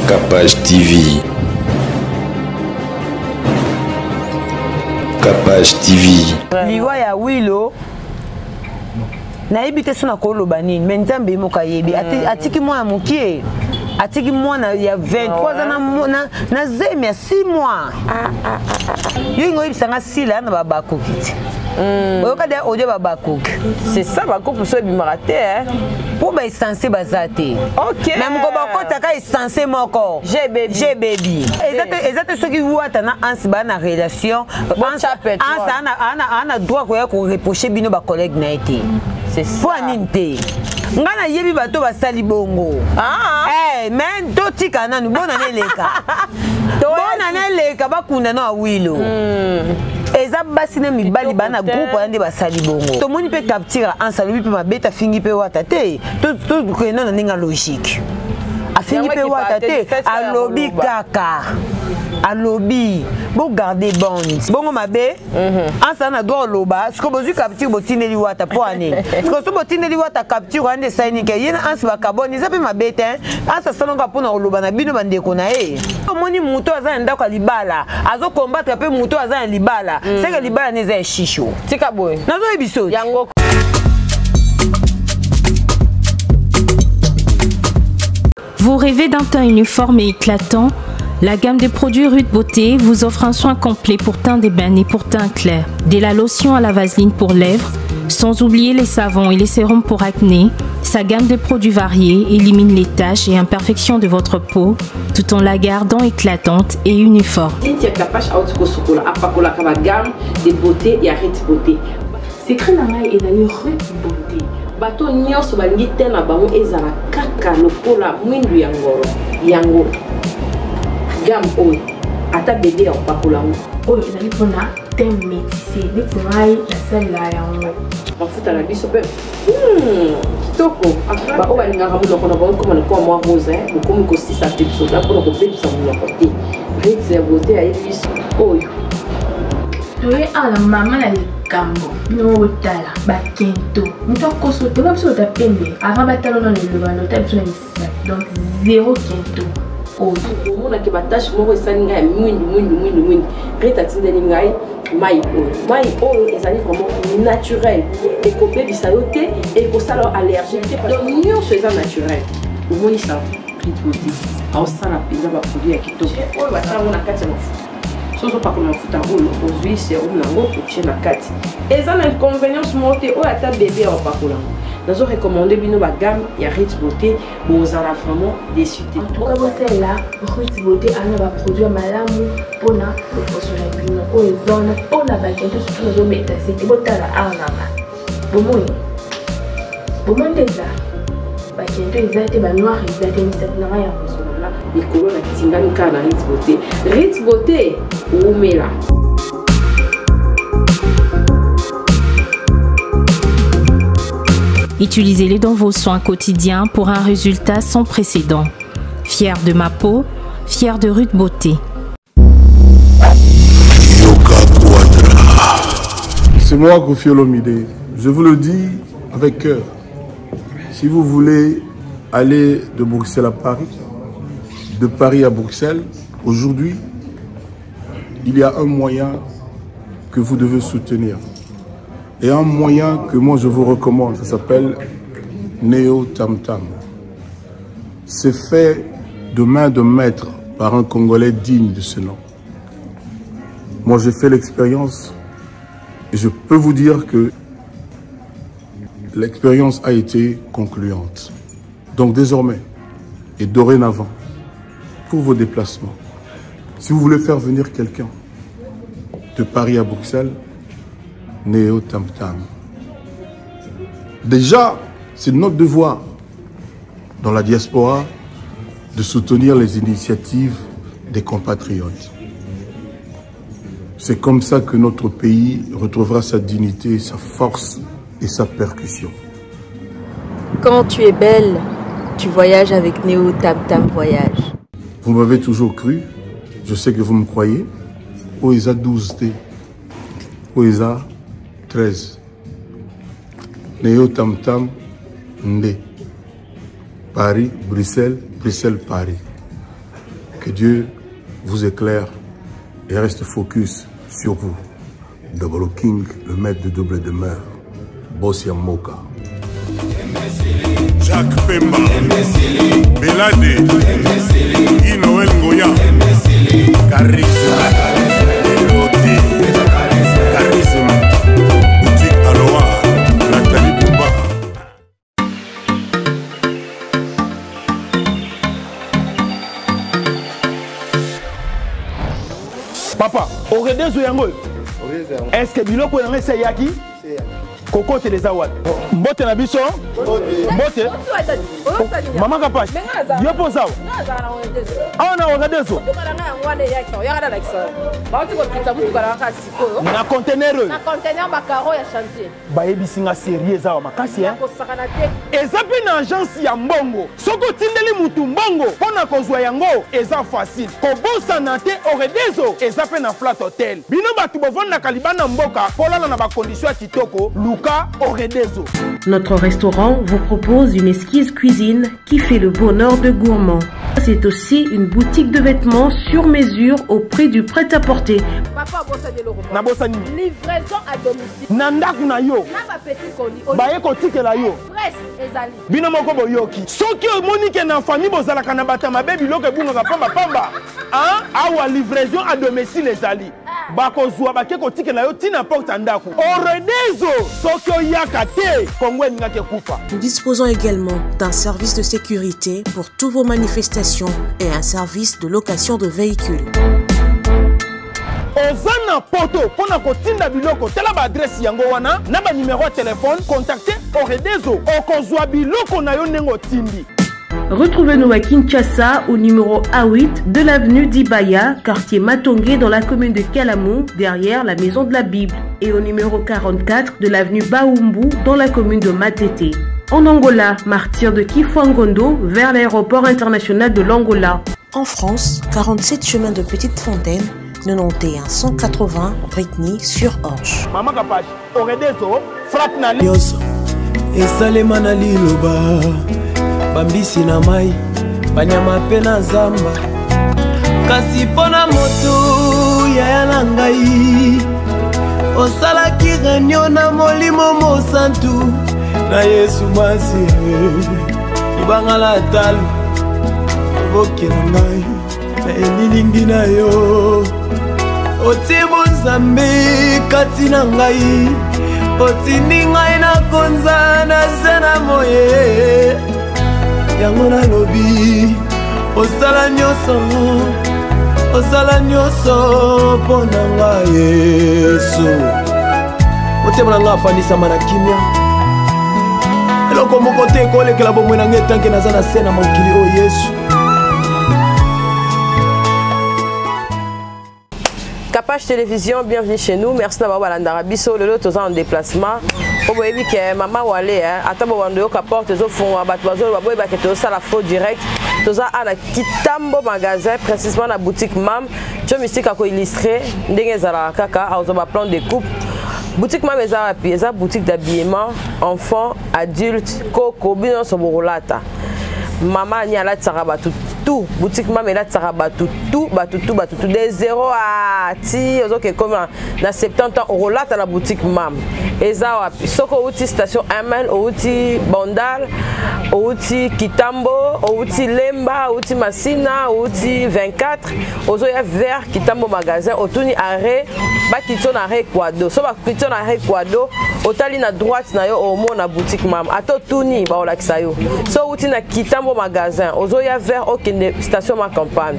Capage TV. Capage TV. Liwa ya Wilo. Na ibite suna kolo banini. Menzambe moka yebi. Atiki mwa mukie. Atiki mwa na ya 23 na zemi ya 6 mois. Yo ngo ibisanga sila na babako kiti. Oyoka de audio babako. C'est ça bako pour so bimaraté hein. Pour ba censé bazate. OK. Même ko ba kota ka censé moko. J'ai baby. Exacte ce qui wata na ansi na relation. Ana droit ko reprocher bino ba collègue na été. C'est ça. Pour aninte. Ngana yebi bato basali bongo. Mais totika nanu bonane leka. Bonane leka bakunda na Wilo. Eza basine mibali bana groupe ande basali bongo. To moni pe capture ansalobi pe mabeta fingi pe wata te. To keno na ninga logique. A fingi pe wata te alobi kaka. Alobi bo garder bond. Bongo mabe. Ansa na do loba, sko bozu capture botineli wata po ane. Sko so botineli wata capture ande saini ke yena ansa ba carbone za pe mabeta. Ansa salonga pona loba na bino bandeko na e. Moni muto aza ndako libala. Azo combattre pe muto aza libala. C'est que libala neza shisho. Tika boy. Nazo ebiso. Yango. Vous rêvez d'un teint uniforme et éclatant? La gamme de produits Rude Beauté vous offre un soin complet pour teint d'ébène et pour teint clair. De la lotion à la vaseline pour lèvres, sans oublier les savons et les sérums pour acné. Sa gamme de produits variés élimine les taches et imperfections de votre peau tout en la gardant éclatante et uniforme. Cynthia Capage a une gamme de beauté et Rude Beauté. Secret nangai est d'aller Rude Beauté. Bato nyonso balingi te na bango ezala kaka lokola mwindu yango gamme oyo ata bébé opakola oyo ezali mpona teint métissé neti ngai nasalela yango bafuta na biso mpe kitoko baoyo balingaka monoko na bango koma lokwa mwa rose bokomi kosisa te biso da mpona kobebisa monoko te Rude ya beauté ayebi biso oyo toye ala mama na likambo bino otala bakento moto akoso te babiso ota pembe avant batala na lelobano ota biso na misisa donc zéro kento oyo omonaki batashe moko esali ngai ya mwindu Rude atindeli ngai mai oyo ezali vraiment naturel ekobebisa yo te ekosala allergique te donc nyonso eza naturel omoni sa Rude Beauté aosala mpenza baproduit ya kitoko oyo basalango na kati ya mafuta soso pakola mafuta oyo ozwi serum nango otie na kati eza na inconvénience moko te oyo ata bébé aopakola nazo recommander bino ba gamme ya Rude Beauté bozala vraiment déçu te. En tout cas bosela Rude Beauté ana ba produit malamu pona loposo na bino oyo zona pona ba kento surtout nazo meta c'est botala arnama bomoi déjà ba kento ezate ba noir ezate misat na ya mosona likolo na tingani ka na Rude Beauté. Rude Beauté umela. Utilisez-les dans vos soins quotidiens pour un résultat sans précédent. Fier de ma peau, fier de Rude Beauté. C'est moi, Kofi Olomide. Je vous le dis avec cœur. Si vous voulez aller de Bruxelles à Paris, de Paris à Bruxelles, aujourd'hui, il y a un moyen que vous devez soutenir. Et un moyen que moi je vous recommande, ça s'appelle Neo Tam Tam. C'est fait de main de maître par un Congolais digne de ce nom. Moi j'ai fait l'expérience et je peux vous dire que l'expérience a été concluante. Donc désormais et dorénavant, pour vos déplacements, si vous voulez faire venir quelqu'un de Paris à Bruxelles, Neo Tam Tam. Déjà, c'est notre devoir dans la diaspora de soutenir les initiatives des compatriotes. C'est comme ça que notre pays retrouvera sa dignité, sa force et sa percussion. Quand tu es belle, tu voyages avec Neo Tam Tam Voyage. Vous m'avez toujours cru, je sais que vous me croyez. Oeza 12T, Oeza 13. Neo Tam Tam Ndé. Paris, Bruxelles, Bruxelles, Paris. Que Dieu vous éclaire et reste focus sur vous. Double King, le maître de double demeure. Bossia Moka. Jacques Pemba, Belade, Inoël Ngoya, Charisme, Elodie, Charisme, Boutique Aloha, Nathalie Bouba. Papa, au redezo yango. Est-ce que biloko yango c'est yaki? Koko te les awad. Mbote na biso? Mbote? Mama kapash. Yo posa. Ah na redezo. Na conteneur. Na conteneur bakaro ya chantier. Ba ebisinga sérieux za makasi hein. Eza pe na agence ya mbongo. Soko tindeli mutu mbongo pona kozwa yango eza facile. Kobosa na te au redezo eza pe na flat hotel. Bino batu bovanda kalibana mboka polala na ba condition kitoko. Notre restaurant vous propose une exquise cuisine qui fait le bonheur de gourmands. C'est aussi une boutique de vêtements sur mesure au prix du prêt-à-porter. Papa na bosani livraison à domicile. Nanda kuna yo. Na ba petit colis. Ba eko tikela yo. Presse ezali. Bino moko boyoki. Soki omonike na famille bozalaka na batama baby loke bunga pamba pamba. Hein? Awa livraison à domicile ezali. Bakozwa bakeko tikela yo tina porte ndako. Oredezo soki oyaka te kongwe ngake kufa. Nous disposons également d'un service de sécurité pour toutes vos manifestations et un service de location de véhicules. Ozana poto pona kotinda biloko tela ba adresse yango wana na ba numéro de téléphone contactez Oredezo okozwa biloko na yo nengo tindi. Retrouvez-nous à Kinshasa au numéro A8 de l'avenue d'Ibaya, quartier Matongé dans la commune de Kalamou, derrière la maison de la Bible, et au numéro 44 de l'avenue Baoumbu dans la commune de Matete. En Angola, martyr de Kifwangondo vers l'aéroport international de l'Angola. En France, 47 chemin de Petite Fontaine, 91 180 Brittany sur Orge. Maman Kapash, Oredezo, frappe na Yoso, esalema na liloba, bambisi na mai, banyama pe na zamba. Kasi pona moto ya na ngai, osalaki réunion na molimo mosantu, na Yesu masi, ibanga la talo, boke na ngai, na elilingi na yo. Otibo Zambi katina ngai, otindi ngai na konza na sena moye. Yango na lobi, osala nyoso pona ngai Yesu. Otebo na ngai afandisa mana kimia. Eloko moko te kolekela bomwe na ngai tanke naza na sena mokili o Yesu. Kapash Télévision, bienvenue chez nous. Merci d'avoir balandara biso lelo toza en déplacement. Obo yebi ke mama wale ata bo wando ka porte zo fond batwa zo babo yeba ke to sala faux direct. Toza ana Kitambo magasin précisément na boutique Mam. Jo mystique ko illustré ndenge zala kaka azo ba plan de coupe. Boutique Mam eza boutique d'habillement enfant, adulte, koko bino so borolata. Maman ni ala tsaraba tout boutique Mam la tsaraba tout de 0 à ti ozoke comme na 70 ans rolata la boutique Mam eza wapi soko outi station Amen outi Bandal outi Kitambo outi Lemba outi Masina outi 24 ozoya vers Kitambo magasin otuni arrêt ba kitona arrêt Kwado so ba kitona arrêt Kwado otali na droite na yo omo na boutique Mam ato tuni ba olakisa yo so outi na Kitambo magasin ozoya vers okende station ma campagne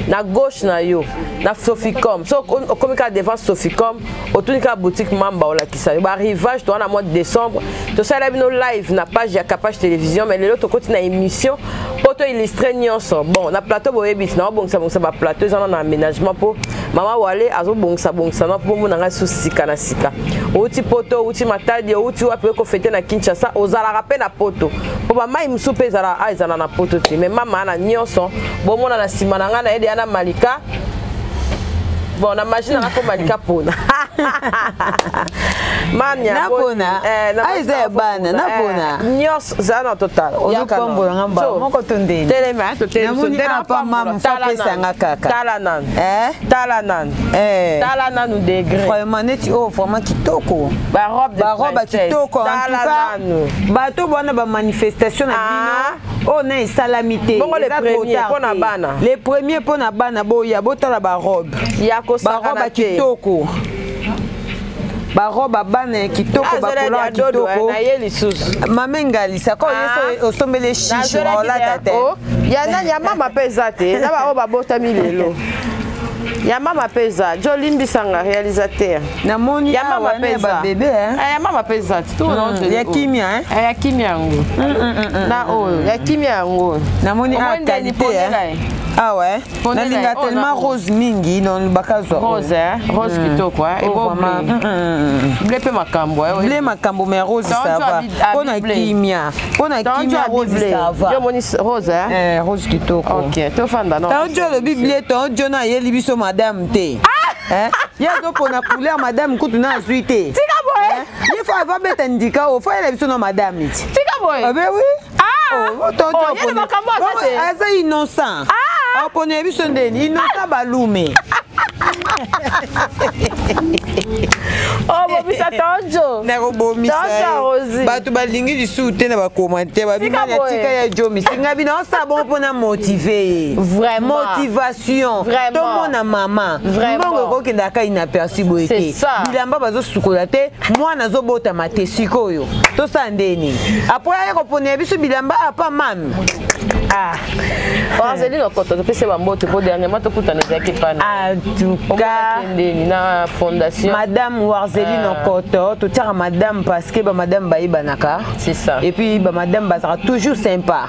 na gauche na yo na Soficom so komika devant Soficom otuni ka boutique Mam ba olakisa yo ba arrivage to na mois de décembre to sala bino live na page ya Kapash Télévision mais lelo to koti na émission poto illustré nyonso bon na plateau boyebit na bongsa ba plateau za na aménagement po mama wale azo bongsa na po mo na sika na sika outi poto outi matadi outi wapi ko fete na Kinshasa ozala rappel na poto po ba mai msupe zala aizana na poto ti mais mama na nyonso bo mona na sima na ngana ede ana malika bon na machine na ko malika pona Mania. Napona. Aiza bana napona. Nyos zana total. Ozo pambola ngamba moko tondeni. Telema to telema. Namuni apa mama fa pesa nga kaka. Talanan. Talanan. Talanan ou degré. Vraiment neti oh vraiment kitoko. Ba robe kitoko en tout cas. Bato bana ba manifestation na bino. Oh na salamité. Bongo les premiers pour na bana. Les premiers pour na bana boya botala ba robe. Ya ko ba robe kitoko. Ba robe bana kitoko ba couleur kitoko. Na ye lisusu. Mamengalisa ko yeso osombele shisho ola tata. Ya nani ya mama pesa te. Na ba robe bota milelo. Ya mama pesa, Jolimbi Sanga réalisateur. Namoni ya mama pesa bébé hein. Ya mama pesa, tout le ya kimia hein. Ya kimia ngo. Na oh, ya kimia ngo. Namoni a qualité hein. Ah ouais. Nalinga tellement rose mingi dans le bakazo. Rose hein, rose kitoko hein. Et bon blé pe makambo hein. Blé makambo mais rose ça va. Pona kimia. Pona kimia rose ça va. Yo moni rose hein. Rose kitoko. OK, to fanda non. Tant le biblé tant jona yeli biso madame té. Hein? Ya do pona couleur madame kutuna zuité. Tika boy. Il faut avoir bête indica au faut elle biso no madame niti. Tika boy. Ah ben oui. Oh, tonton pona. Asa innocent. Ah pona biso ndeni innocent balume. Oh bobisa tonjo. Nako bomisa. Bato balingi lisu te na ba commentaire ba bima ya tika ya jomi. Singa bino sa bon pona motiver. Vraiment. Motivation. Vraiment. To mona maman. Mbongo ko kenda ka inaperçu boyeke. Bilamba bazo sukola te, mwana zo bota mate sikoyo. To sandeni. Après ya ko pona biso bilamba apa mam. Warzeli no koto pese bambote po dernièrement to kutana zaki pana. En tout cas, na fondation Madame Warzeli no koto, to tira madame parce que ba madame baibanaka. C'est ça. Et puis ba madame sera toujours sympa.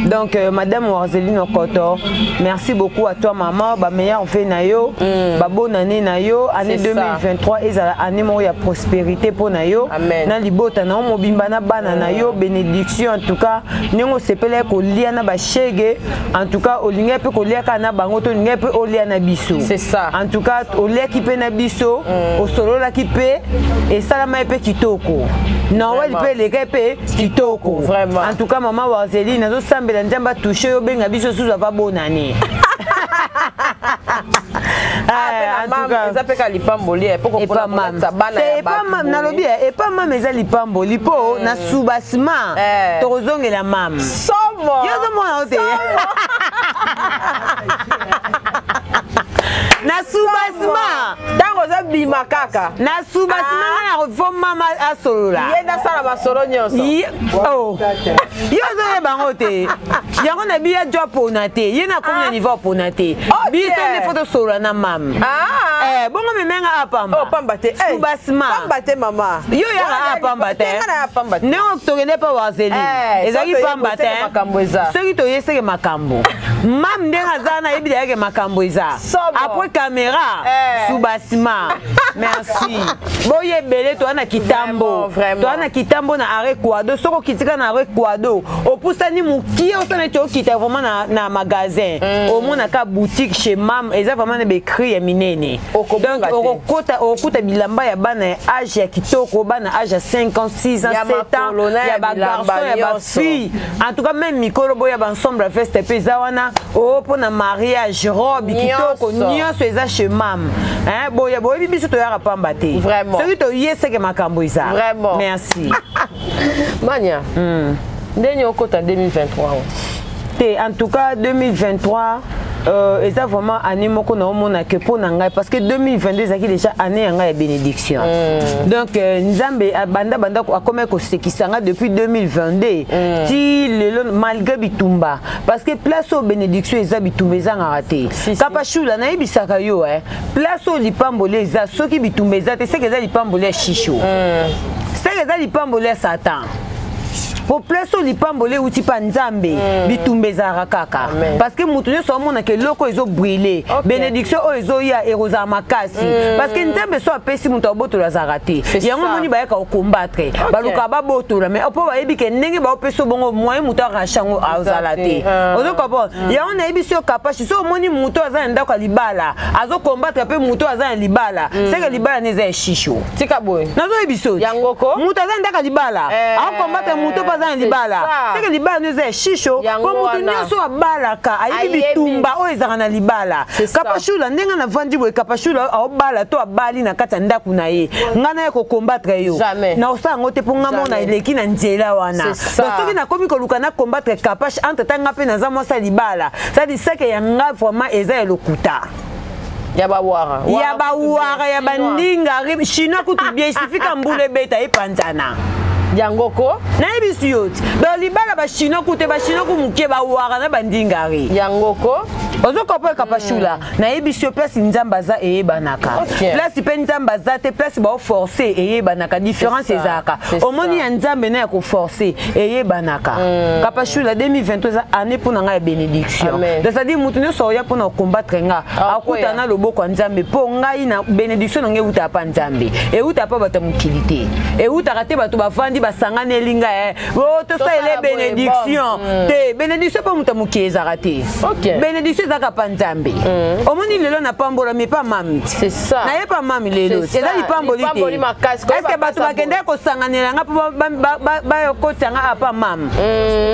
Donc Madame Warzeli no koto, merci beaucoup à toi maman, ba meilleur fait na yo, ba bonne année na yo, année 2023 ezala année mo ya prospérité pour na yo. Na libota na mobimba na bana na yo, bénédiction en tout cas, ningo sepele ko lia na ba chege, en tout cas olinga pe ko lia kana bango to linga pe olia na biso. C'est ça. En tout cas olia ki pe na biso, o solo la ki pe et salama pe kitoko. Non wali pe le pe kitoko. Vraiment. En tout cas maman Warzeli nazo sambela njamba toucher yo benga biso suza pa bonane. En tout cas, ça peut qu'à l'ipamboli pour qu'on puisse sa bana. Et pas mam na lobi et pas mam eza lipamboli po na subasma. Torozonge la mam. Somo. Yo zo mona ote. Na subasma. Dango za bima kaka. Na subasma na refo mama asolola. Yenda sala masolo nyonso. Oh. Yo zo ye bango te. Yango na biya job ponate. Yena komna niveau ponate. Biso ne photo solo na mam. Bongo memenga apamba. Oh pamba te. Subasma. Pamba te mama. Yo ya apamba te. Ne octogene pa Warzeli. Ezaki pamba te. Soki to yeseke makambo. Mam ndenga zana yebi yake makambo eza. Après caméra, Subasma. Merci. Boye belé toi na kitambo. Toi na kitambo na arrêt quado. Soko kitika na arrêt quado. Opusani mukie osana cho kita vraiment na magasin. Au moins na ka boutique chez mam. Eza vraiment na bekri ya minene. Donc okuta bilamba ya bana âge ya kitoko bana âge ya 5 ans, 6 ans, 7 ans. Ya ba garçon ya ba fille. En tout cas même mikolo boya ba ensemble la feste peza wana. Oh pour na mariage robe kitoko nyonso eza chez mam. Hein boya boya biso to ya pamba te. Vraiment. Celui to yese ke makambo isa. Vraiment. Merci. Mania. Ndeni okota 2023. En tout cas 2023 et ça vraiment année moko na omona que pour nanga parce que 2022 zaki déjà année yanga ya bénédiction. Donc nzambe banda a comme ko sekisanga depuis 2022 ti lelo malgré bitumba parce que place au bénédiction eza bitumba ezanga raté. Kapa shula na ibisaka yo place au lipambole eza soki bitumba eza te c'est que eza lipambole shisho. C'est que eza lipambole Satan. po place lipambole uti pa nzambe bitumbe za kaka parce que mutu nyo so mona ke loko ezo brûler bénédiction o ezo ya eroza makasi parce que nzambe so apesi mutu abotola za raté yango moni ba ka combattre baluka ba botola mais opo ba yebi ke ndenge ba opeso bongo moyen mutu arachango azala te ozo comprendre yango na yebi so kapashi so moni mutu aza ndako libala azo combattre pe mutu aza libala c'est que libala neza shisho tika boy nazo yebi so yangoko mutu aza ndako libala a combattre mutu pa za libala c'est que libala neza shisho ko mutu nyoso abalaka ayebi bitumba o ezaka na libala kapashula ndenga na vandi boy kapashula obala to abali na kata ndako na ye ngana ya ko combattre yo na osango te ponga mona eleki na nzela wana donc soki na komi koluka na combattre kapash entre tanga pe na za mosa libala ça dit ça que yanga vraiment eza lokuta ya bawara ya bandinga chinois kutu bien sifika mbule beta epanzana yangoko na ebisi yoti donc libala ba chinois kutu muke bawara na bandingari yangoko ozo kopa kapashula na ebisi yo place nzamba za eyebanaka place pe nzamba za te place ba forcer eyebanaka différence ezaka omoni ya nzambe na ya ko forcer eyebanaka kapashula 2023 za année pour nga ya bénédiction donc ça dit mutu ne soya pour na combattre nga akuta na loboko nzambe po ngai na bénédiction nga uta pa nzambe e uta pa bata mukilité e uta kate bato bafandi basangana elinga o to ça ele bénédiction te bénédiction pa muta mukieza raté bénédiction zaka panzambe omoni lelo na pambola mais pas mami c'est ça na yepa mami lelo c'est là lipamboli te est-ce que bato bakende ko sanganela nga ba kotanga apa mam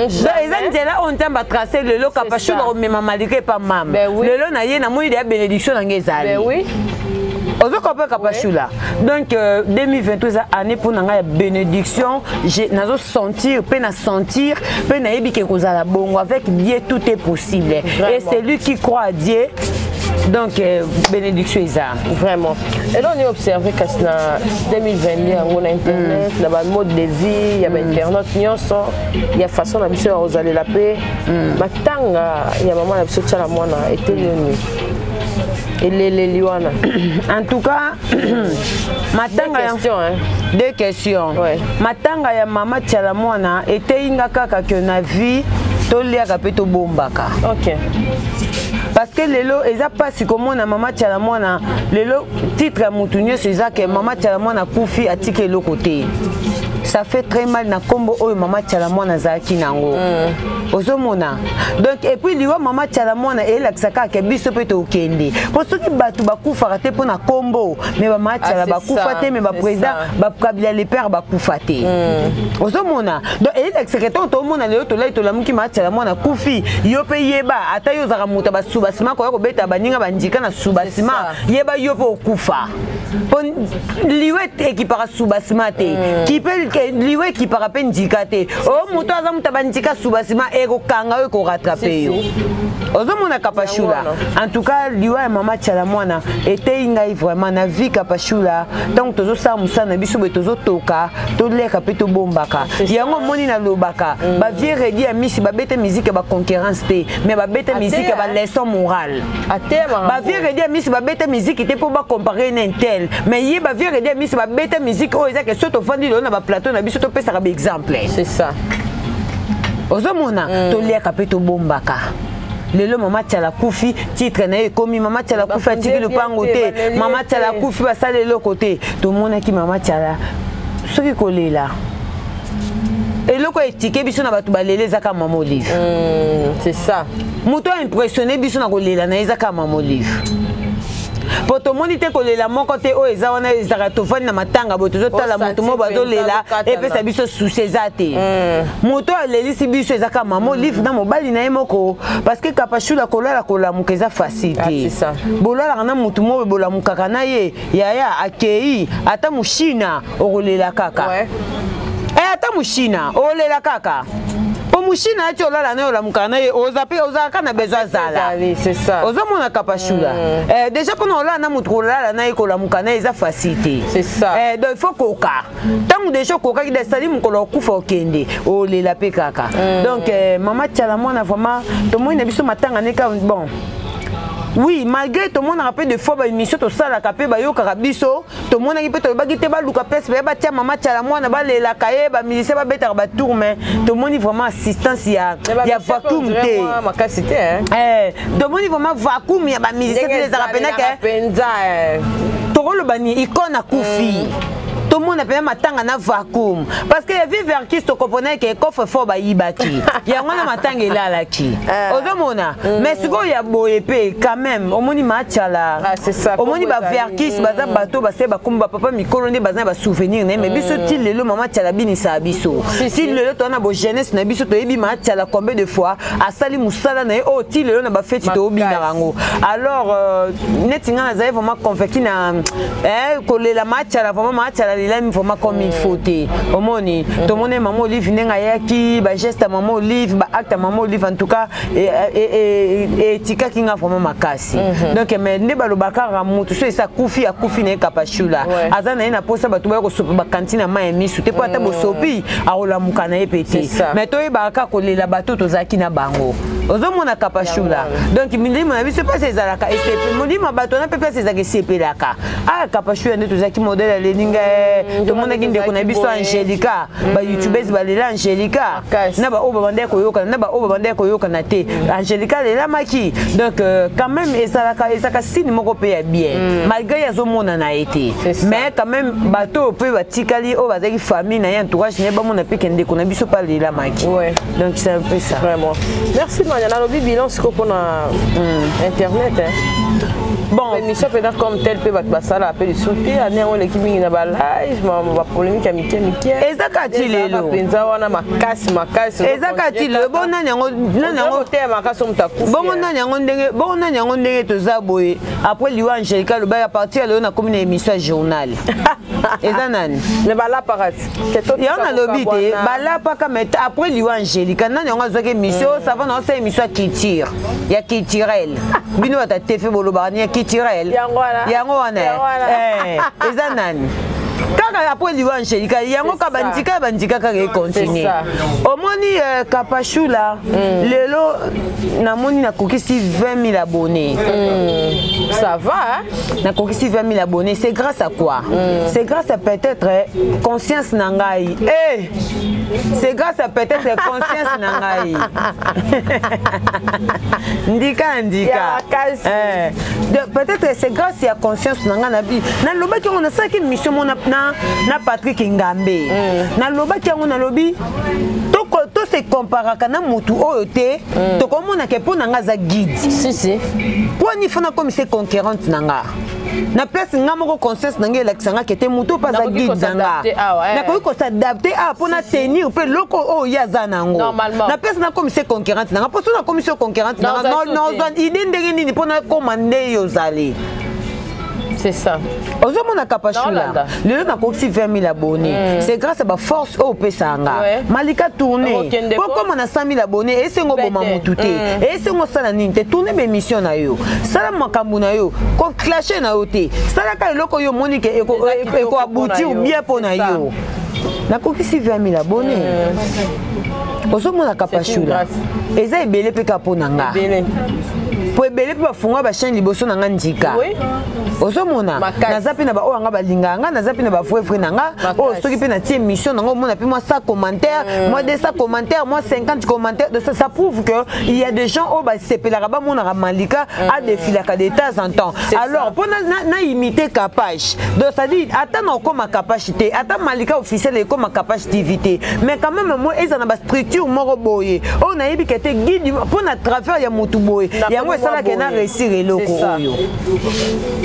eza nzela on tamba tracer lelo kapashula ko mema malike pa mam lelo na ye na moyi de bénédiction na ngezali ozo kopa kapashula donc 2023 année pour nanga ya bénédiction j'ai nazo sentir pe na yebi ke kozala bongo avec Dieu tout est possible et c'est lui qui croit à Dieu donc bénédiction isa vraiment et là on est observé que na 2022 on a internet na ba mode de vie ya ba internet nyonso ya façon na biso ozali la paix matanga ya maman na biso tchala mwana était nini en tout cas matanga deux questions matanga ya mama tchala mwana était inga kaka que na vie to liaka pe to bombaka parce que lelo eza pasi komona mama tchala mwana lelo titre ya mutu nyonso eza ke mama tchala mwana kufi atike eloko te ça fait très mal na kombo oyo mama tchala mwana zaki nango ozomona donc et puis liwa mama tchala mwana elakisaka ke biso pe to okende po soki bato bakufaka te mpona kombo mais mama tchala bakufa te mais baprésident bakabila le père bakufa te ozomona donc elakisaka te tomona lelo tolai tolamuki mama tchala mwana kufi yo pe yeba ata yo ozaka moto basubasima koya kobeta baninga bandika na subasima yeba yo pe okufa po liwa ekipaka subasima te liwe ekipaka pe ndika te o moto aza moto bandika subasima ekokanga oyo ekorattrape yo ozomona kapashula en tout cas liwa ya mama tchala mwana etei ngai vraiment na vie kapashula donc tozosala mosala na biso boye tozotoka toleka mpe tobombaka yango omoni nalobaka bavie redi ya misi babete miziki ya baconquérance te mais babete miziki ya baleson morale bavie redi ya misi babete miziki te mpo bacompare na intel mais ye bavie redi ya misi babete miziki oyo ezake so tofandi lelo na baplateau na biso topesaka baexemple c'est ça ozomona toliaka mpe tobombaka lelo mama tchala kufi titre na ye ekomi mama tchala kufi atiki lopango te mama tchala kufi basala eloko te tomonaki mama tchala soki kolela eloko etike biso na bato balele ezaka mama olive c'est ça moto aimpressionne biso na kolela na ye ezaka mama olive po tomoni te kolela moko te oyo eza wana ezaka tofandi na matanga boye tozotala moto mo bazolela epesa biso susi eza te moto alelisi biso ezaka mama olive na mobali na ye moko parce que kapashula kolala kolamuka eza facile te bolalaka na motu mo bolamukaka na ye yaya akei ata moshina okolela kaka ata moshina okolela kaka mushina ati olala na olamukaka na ye ozalaka na besoin zala ozomona kapashula déjà mpona olala na motu kolala na ye kolamuka na ye eza facile te donc il faut koka ntango déjà okokaki desali mokolo okufa okende olela mpe kaka donc mama tchala mwana vraiment tomoni na biso matanga neka bon oui malgré tout le monde a rappelé de fois ba émission to sala kapé ba yo karabiso tout le monde a qui peut to ba gité ba luka place ba tia mama tia la mwana ba lela kaye ba ministre ba beta ba tour mais tout le monde vraiment assistance ya vacuum té makasité hein tout le monde vraiment vacuum ya ba ministre les arapena ke to le bani icône kufi. Tout le monde a payé matanga na vacuum parce que la vie verkis to comprenait que coffre fort ba yibaki ya ngona matanga elala ki ozomona mais siko ya boyepe quand même au moni machala c'est ça au moni ba verkis baza bato ba se ba kumba papa mikolo nde baza ba souvenir mais biso ti lelo mama chala bini sa biso ti lelo to na bo jeunesse na biso to yebi machala combien de fois asali musala na o ti lelo na ba feti to bina rango alors netinga na zaye vraiment convaincu na kolela machala vraiment machala il a mis vraiment comme il faut au moni tout le monde est maman Olive nenga yaki ba geste à maman Olive ba acte à maman Olive en tout cas et tika kinga vraiment makasi donc mais ne ba lobaka ramutu so ça kufi a kufi ne kapachula azana ina posa ba tuba ko sopa ba kantina ma emisu te po ata bo sopi a olamuka na epeti mais to ba ka ko lela bato to zaki na bango ozomona kapachula donc milimo na biso pas ces alaka et c'est milimo bato na pepe ces akesepelaka ah kapachula ne to zaki modèle leninga tout le monde a dit qu'on a vu ça Angelica, bah YouTubeuse bah là Angelica, n'a pas oba bandé koyoka, n'a pas oba bandé koyoka na te, Angelica les là maki, donc quand même et ça signe mon pays bien, malgré les hommes on en a été, mais quand même bateau peut batikali au bazaki famille na entourage n'est pas mon appui qu'on a vu ça par les là maki, donc c'est un peu ça. Vraiment. Merci Mariana, le bilan c'est qu'on a internet. Bon, l'émission peut-être comme tel peut battre ça là appel sauter année on l'équipe na ba live ma polémique amitié ezakati lelo penza wana makasi ezakati lelo bona nyango te makasi mutakufa bona nyango ndenge toza boye après liwa Angelica le ba à partir lelo na comme une émission journal ezanani ne bala parat ya on a lobby te bala pa ka met après liwa Angelica nani on a zoke émission ça va na c'est émission culture ya culturel bino ata tefe bolobani ya culturel yango wana ezanani kaka après liwa Angelica yango ka bandika ka continue omoni kapachula lelo na moni na kokisi 20 000 abonnés ça va na kokisi 20 000 abonnés c'est grâce à quoi c'est grâce à peut-être conscience nangai c'est grâce à peut-être conscience nangai ndika peut-être c'est grâce à conscience nanga na bi na lobaki on a ça qui mission mon na Patrick Ngambe na lobaki on a lobby to se compara kana mutu oyote to komona ke pona nga za guide si poni fona comme c'est concurrente nanga na place ngamoko conscience nanga elakisanga kete mutu pas za guide nanga na ko s'adapter a pona tenir pe loko o ya za nango na place na comme c'est concurrente nanga po na commission concurrente nanga non idée ndenge nini pona commander yo zali. C'est ça. Ozomona kapachula. Le na koksi 20 000 abonnés. C'est grâce à ma force au pesanga. Malika tourner. Pourquoi on a 100 000 abonnés et c'est ngo boma mututé. Et c'est ngo sala ninte tourner mes missions na yo. Sala makambu na yo. Ko clasher na yote. Sala ka loko yo monique eko aboutir bien pour na yo. Na koksi 20 000 abonnés. Ozomona kapachula. Eza ebele pe kaponanga. Po ebele pe bafunga ba chaîne liboso nanga ndika. Ozomona naza pe na ba oanga balinganga naza pe na ba frère nanga o soki pe na tie émission nanga mona pe moi 100 commentaires moi 200 commentaires moi 50 commentaires de ça prouve que il y a des gens au ba sepelaka ba mona malika a défilaka de temps en temps alors pour na imiter capacité donc ça dit attends comme capacité attends malika officiel comme capacité mais quand même moi ils en a ba structure moko boye on a yebi kete guide pour na travers ya mutu boye yango esala ke na réussir eloko oyo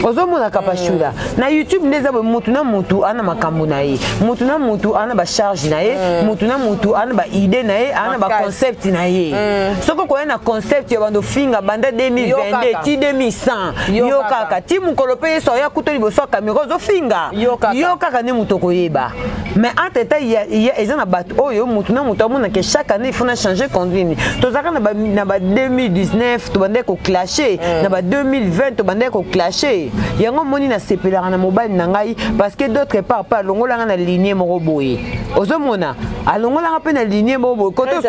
ozomona kapachula na YouTube ndeza bo mutu na mutu ana makambo na ye mutu na mutu ana ba charge na ye mutu na mutu ana ba idée na ye ana ba concept na ye soko ko na concept ya bando finga banda 2022 ti 2100 yo kaka ti mukolo pe so ya kuto liboso caméra zo finga yo kaka ne mutu ko yeba mais entre temps il y a ezana bat oyo mutu na mutu amona que chaque année il faut na changer conduire to zaka na ba 2019 to bande ko clasher na ba 2020 to bande ko clasher yango moni na sepelaka na mobile na ngai parce que d'autre part pas longola na lignée moko boye ozomona alongola pe na ligne bobo koto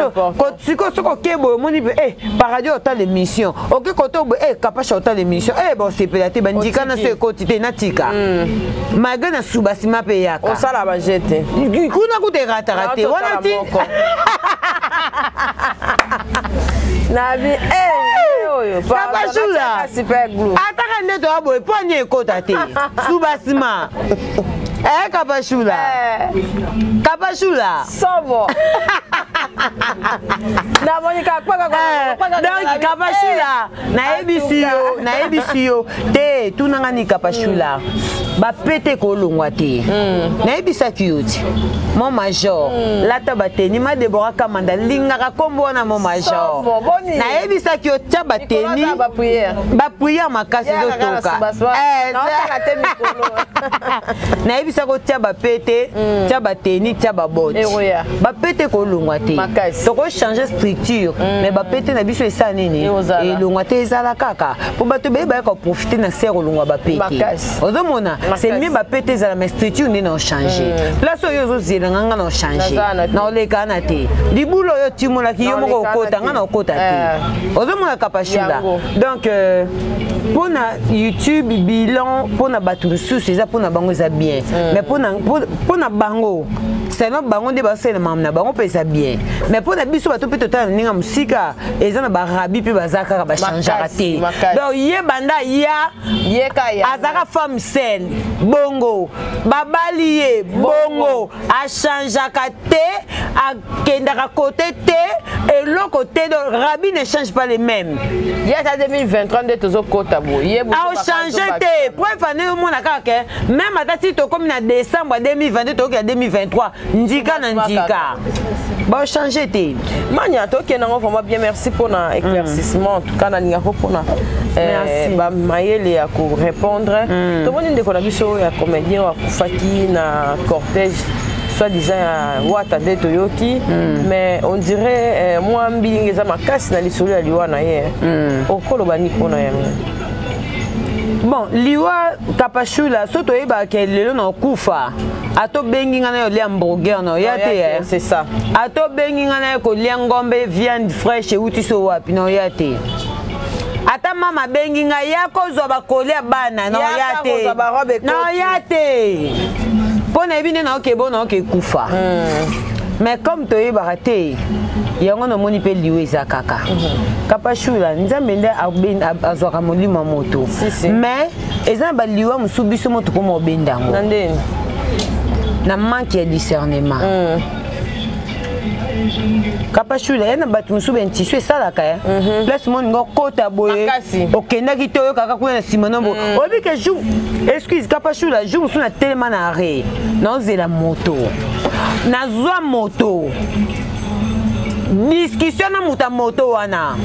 siko soko kebo moni be par radio ta l'émission OK koto be kapasha ta l'émission bon c'est pelate bandika na se kotite na tika magana subasima pe yaka osala ba jete kuna kuterata rate wana ti nabi oyo kapashula super glue ataka ndeto abo eponi ekota te subasima kapashula kapashula sobo na monika kwa donc kapashula na ebisi yo te tunanga ni kapashula ba pete ko longwa te na ebisa kiuti mon major lata bateni ma Deborah Kamanda lingaka kombo na mon major na ebisa ki otia bateni ba prière makasi zotoka na ebisa ko tia ba pete tia bateni tia ba bote ba pete ko longwa te to ko changer structure mais ba pete na biso esa nini e longwa te ezala kaka po bato be ba ko profiter na ser longwa ba pete ozomona c'est mieux ba pete ezala mais structure ne non changer là so yo zo zela nganga non changer na oleka na te libulo yo timola ki yo moko okota ngana okota te ozomona kapashula donc pona YouTube bilan pona batu sous eza pona bango eza bien mais pona bango c'est non bango de basena mamna bango pesa bien mais pona biso bato pe total ninga musika eza na barabi pe bazaka ba changer te donc ye banda ye kaya azaka femme sel bongo babali ye bongo a changeaka te a kendaka côté te et l'autre côté de Rabi ne change pas les mêmes. Il y a 2023 de tous côté a changé te preuve année au monde akaka même à date to comme na décembre 2022 to 2023 ndika na ndika ba changer te mania to ke nango vraiment bien merci pour na éclaircissement en tout cas na ngako pour na ba mayele ya ko répondre to moni ndeko na biso ya comédien wa kufaki na cortège soi-disant wata de toyoki mais on dirait moi mbingeza makasi na lisolo ya liwa na ye okolo bani pona ya bon liwa kapashula soto eba ke lelo na kufa ato bengi ngana yo lia hamburger na yate c'est ça ato bengi ngana ko lia ngombe viande fraîche uti so wapi na yate ata mama bengi nga yako zo ba kolia bana na yate na yate pona ebine na okebo na okekufa mais comme to yeba te yango no moni pe liwe za kaka kapashula nzambe nde azwaka molimo moto mais eza ba liwa musubiso moto ko mo bendango na manque de discernement kapashula yana batu musu ben tissu salaka place mon ngo kota boye okenda ki toyo kaka kuna na sima nombo obi ke jour excuse kapashula jour musu na tellement na arrêt na zela moto na zwa moto discussion na muta moto wana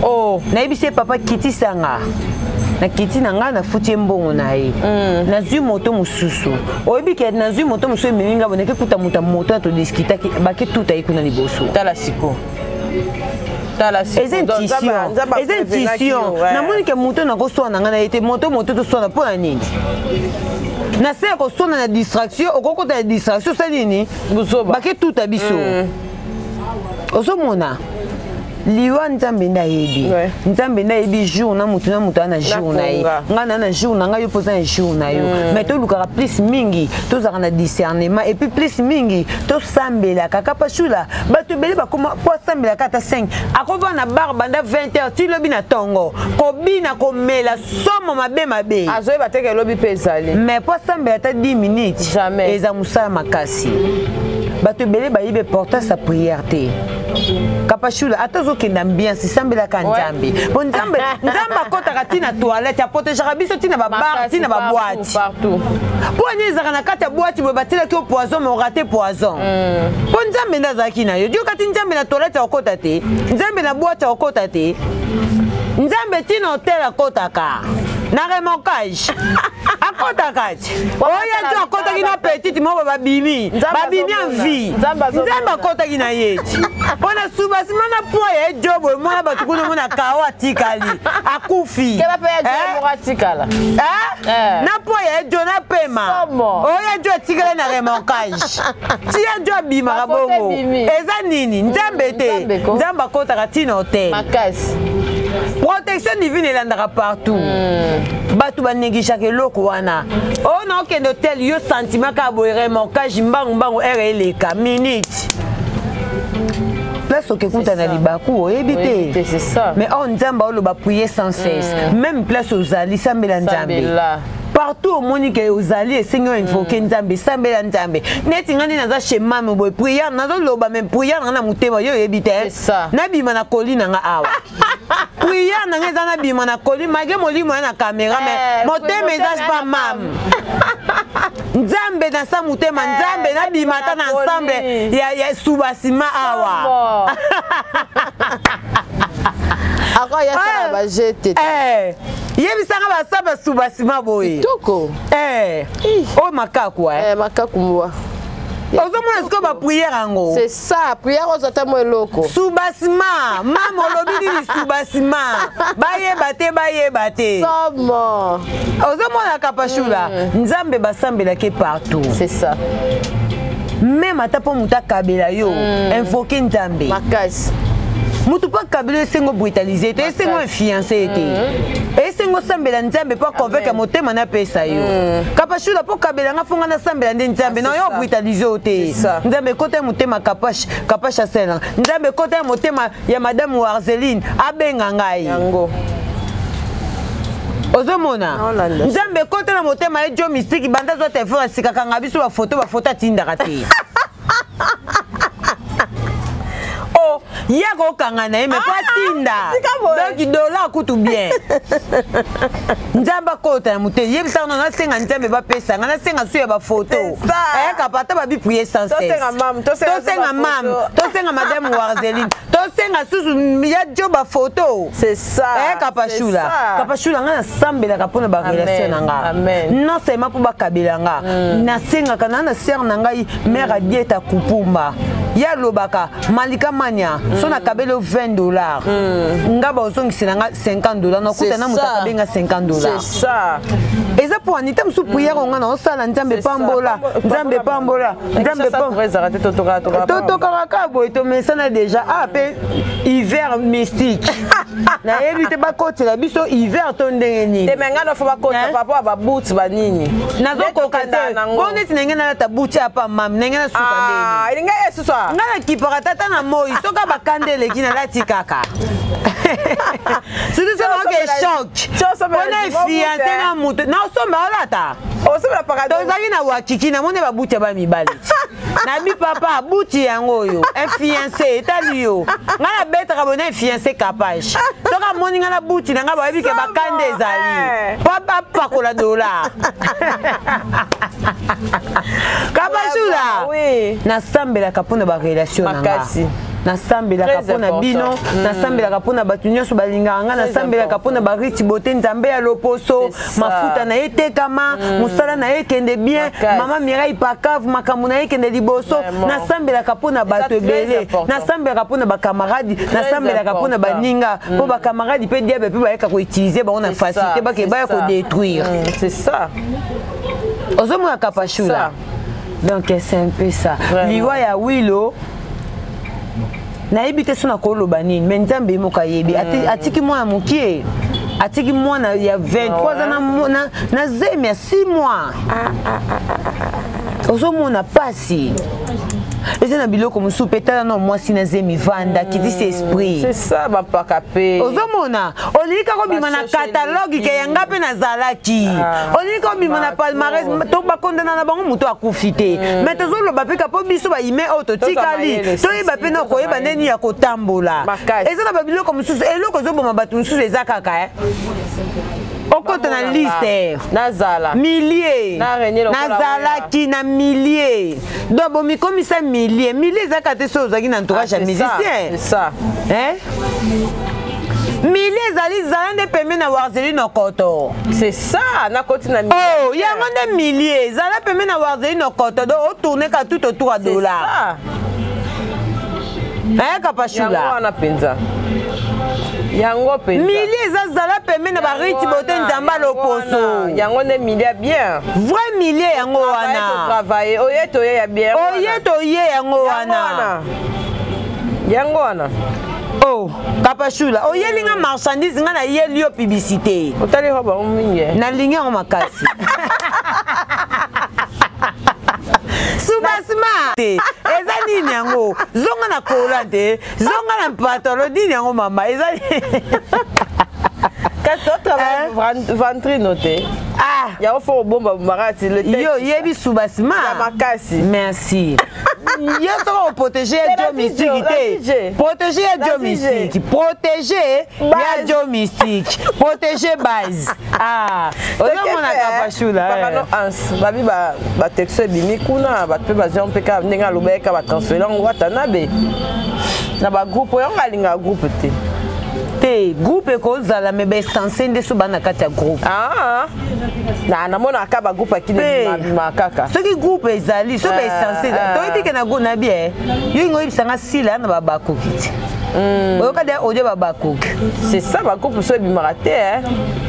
na ebise papa kiti sanga na kiti na nga na futi mbongo na ye na zwi moto mususu oyebi ke na zwi moto mususu ememinga boneke kuta muta moto to discutaki baki tuta ikuna liboso tala siko eza intuition namoni ke moto na koswana nga na ye te moto to swana mpo na nini na se koswana na distraction okokota na distraction sa nini baki tuta biso ozomona liwa nzambe nda yebi nzambe nda yebi jour na mutu na jour na ye ngana na jour na nga yo poza na jour na yo mais to lukaka plus mingi to zaka na discernement et puis plus mingi to sambela kaka pashula bato bele bakoma po sambela kata 5 akova na bar banda 20h ti lobi na tongo ko bina ko mela somo mabe azoye bateke lobi pesali mais po sambela ta 10 minutes jamais eza musala makasi bato bele bayibe porter sa prière te kapashula atazo kenda ambiance sambela ka nzambe bon nzambe akotaka tina toilette aprotégeaka biso tina babar tina baboîte partout po anyezaka na kati ya boîte boye batelaki o poison mais orate poison po nzambe nde azalaki na yo dio kati nzambe na toilette akokota te nzambe na boîte akokota te nzambe tina hotel akotaka na remorquage akotaka ti oya jo akotaki na petite moko babimi en vie nzambe akotaki na ye ti mpona subasima na po ya ejobo emona bato kuna mona kao atikali akufi na po ya ejo na pema oya jo atikali na remorquage ti ya jo abimaka bongo eza nini nzambe te nzambe akotaka tina hotel protection divine elandaka partout bato banégligaka eloko wana oyo na okende hotel yo sentiment kaka boye remorquage mbangu ere eleka minute place okekuta na libaku oyebi te mais oyo nzambe oloba prier sans cesse même place ozali sambela nzambe partout omoni ke ozali esengi oinvoke nzambe sambela nzambe neti ngani naza chez mame boye prière nazoloba me prière nanga na motema yo oyebi te nabima na koli nanga awa prière nanga eza nabima na koli malgré molimo ya na caméra mais motema eza pa mame nzambe na sa motema nzambe nabima ata na ensemble ya subasima awa Ako ya sala ba jete. Yebisanga basaba subasima boye. Toko. Oh makaku makaku mwa. Ozomona siko ba prière ango. C'est ça, prière ozata mo eloko. Subasima, mama olobi ni subasima. Baye bate. Somo. Ozomona kapashula, nzambe basambela ke partout. C'est ça. Même ata po muta kabela yo, invoquer nzambe. Makasi. Mutu pa kabelo esengo brutaliser te esengo fiancé te esengo sambela nzambe pa convaincre motema na pesa yo kapashula po kabela nga fonga na sambela nde nzambe na yo brutaliser te nzambe kota motema kapasha sela nzambe kota motema ya madame Warzeline abenga ngai yango ozomona nzambe kota na motema ya jo mystique banda zo te fera sikaka nga biso ba photo tindaka te Yako kangana mais pas tinda donc dollar coûte bien nzamba kota ya mute yebisa na senga nzambe ba pesa ngana senga suya ba photo kapata ba bi prier sans cesse to senga madame Warzeline to senga susu ya jo ba photo c'est ça kapashula ngana sambela kapona ba relation nanga non seulement pour ba kabela nga na senga kana na ser nanga mère a dieta kupumba ya lobaka malika mania sona kabelo $20 ngaba osongisa nga $50 na kuta na mutaka benga $50 c'est ça eza pour anita msu prière nga na osala nzambe pambola nzambe pambola nzambe pambola totoka ka boy to mesana déjà pe hiver mystique na yebite ba kotela biso hiver to ndenge ni te menga no fo ba kotela papa ba boots ba nini nazo kokate bonne tinenge na ta boots apa mam nenge na suka ndenge ilinga yesu sa ngana kipaka tata na moi soka bakandele kina lati kaka c'est ça que choc on est fiancé na mutu na osomba olata osomba pakado tozaki na wakiki na mone babuti ba mibali na bi papa buti yango yo un fiancé etali yo ngana betaka bona fiancé capage soka moni ngana buti na ngaba bike bakande ezali papa pakola dollar kabashula na sambela kapona ba relation nanga nasambelaka mpona bino nasambelaka mpona bato nyonso balingaka nga nasambelaka mpona bariti bote nzambe ya loposo mafuta na ye tekama mosala na ye ekende bien mama Mireille Pakave makambo na ye ekende liboso nasambelaka mpona bato ebele nasambelaka mpona bakamaradi nasambelaka mpona baninga mpo bakamaradi mpe diabe mpe bayeka koutilize bango na facilité bakebaya kodétruire ozomona kapashula donc c'est un peu ça liwa ya wilo nayebi te sona koloba nini mais nzambe moka yebi atiki mwana mokie atiki mwana ya 23 na zemi ya 6 mois ozomona pasi eza na biloko mosusu mpe tala na mwasi na zemi vanda kitisi esprit c'est ça bapaka pe ozomona olika kobima na catalogue ke yanga mpe nazalaki olika kobima na palmarès to bakondana na bango moto akufi te mais tozoloba mpe ka mpo biso baime oyo totikali toyeba mpe na koyeba ndeni ya kotambola eza na babiloko mosusu eloko ezoboma bato mosusu eza kaka okota na liste nazala millier nazalaki na millier donc bomikomisa millier ezaka te so ozalaki na entourage ya musicien Millie ezali zalande pembe na Warzeline Okoto. C'est ça, na koti na oh, yango nde Millie zala pembe na Warzeline Okoto do tourner ka tout autour à dollar. Eh Kapashula. Yango wana penza. Yango penza. Millie zala pembe na bariti bote nzamba loposo. Yango nde Millie bien. Vrai Millie yango wana. Travailler, oyeto ya bien. Oyeto ye yango wana. Yango wana. Oh, Kapashula, oyelinga marchandise nga na yeli yo publicité. Otali roba ominye. Na linga o makasi. Subasma. Eza nini yango? Zonga na kolante, zonga na patolo dini yango mama. Eza Quand tu travailles ventre noté. Ah, il y a un bomba marati le yo yebi Subasma. Merci. Yo sera protéger domestique. Protéger domestique. Protéger ya domestique. Protéger base. Ah, ozo mona Kapashula. Bakano ans. Babi ba texte bimi kuna ba pe ba zon peka ndinga lobeka ba transférer ngwata na be. Na ba groupe yo ngalinga groupe te. Te groupe ko zala me be censé nde so bana kati ya groupe. Ah. Na mona ka ba groupe akine ma kaka. Ce qui groupe ezali so be censé. To etike na go na bien. Yo ngo ibisanga sila na ba bakokiti. Oyoka de audio ba bakok. C'est ça ba groupe so bimaraté hein.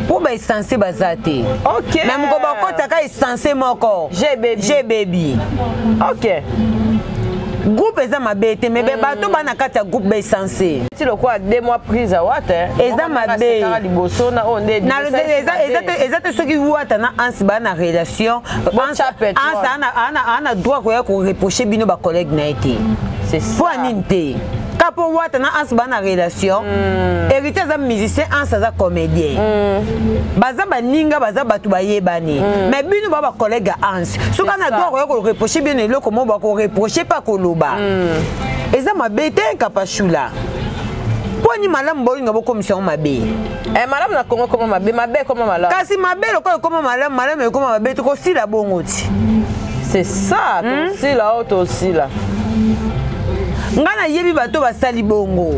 Pour be censé bazate. OK. Même ko ba kota ka censé moko. J'ai baby. OK. Groupe eza mabete mais bato bana kati ya groupe be censé. Si le quoi 2 mois prise à water. Eza mabe. Liboso na onde. Na eza soki wata na ansi bana relation. Ana droit ko reprocher bino ba collègue na été. C'est ça. Pour ninte. Kapo wata na ansi bana relation. Héritier za musicien ansi za comédien. Baza baninga baza batu bayebani. Mais bino ba collègue ansi. Soka na droit ko reprocher bien eloko mo ba ko reprocher pas koloba. Eza mabete Kapashula. Poni malamu bolinga bo commission mabe. Malamu na Congo comme mabe, mabe comme malamu. Kasi mabe loko comme malamu, malamu comme mabe to ko sila bongoti. C'est ça, c'est là auto aussi là. Ngana yebi bato basali bongo.